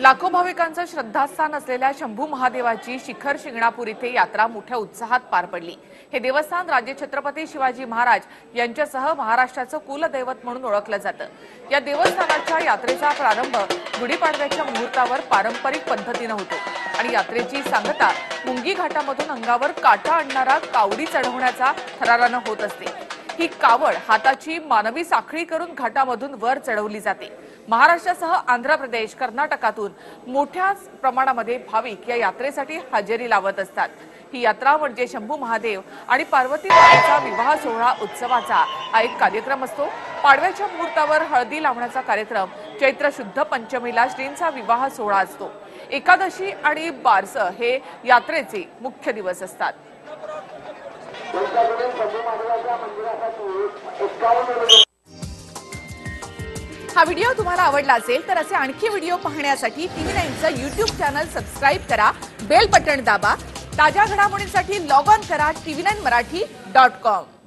लाखो भाविकांचं श्रद्धास्थान असलेल्या शंभू महादेवाची शिखर शिंगणापूर इथे यात्रा मोठ्या उत्साहात पार पडली। हे देवस्थान राजे छत्रपती शिवाजी महाराज यांच्यासह महाराष्ट्राचं कुलदैवत म्हणून ओळखलं जातं। या देवस्थानाच्या यात्रेचा प्रारंभ गुढीपाडव्याच्या मुहूर्तावर पारंपरिक पद्धतीने होतो आणि यात्रेची सांगता मुंगी घाटामधून अंगावर काटा आणणारा कावडी चढवण्याचा थरारानं होत असते। ही कावड हाताची मानवी साखळी करून घाटामधून वर चढवली जाते। महाराष्ट्रासह आंध्र प्रदेश, कर्नाटकातून मोठ्या प्रमाणामध्ये भाविक या यात्रेसाठी हजेरी लावत असतात। ही यात्रा म्हणजे शंभू महादेव आणि पार्वती मातेचा विवाह सोहळा उत्सवाचा हा एक कार्यक्रम असतो। पाडव्याच्या मुहूर्तावर हळदी लावण्याचा कार्यक्रम, चैत्र शुद्ध पंचमीला श्रींचा विवाह सोहळा असतो। एकादशी आणि बारस हे यात्रेचे मुख्य दिवस असतात। हा व्हिडिओ तुम्हाला आवडला असेल तर असे आणखी व्हिडिओ पाहण्यासाठी TV9चं YouTube चॅनल सबस्क्राइब करा, बेल बटन दाबा। ताज्या घडामोडींसाठी लॉग ऑन करा tv9marathi.com।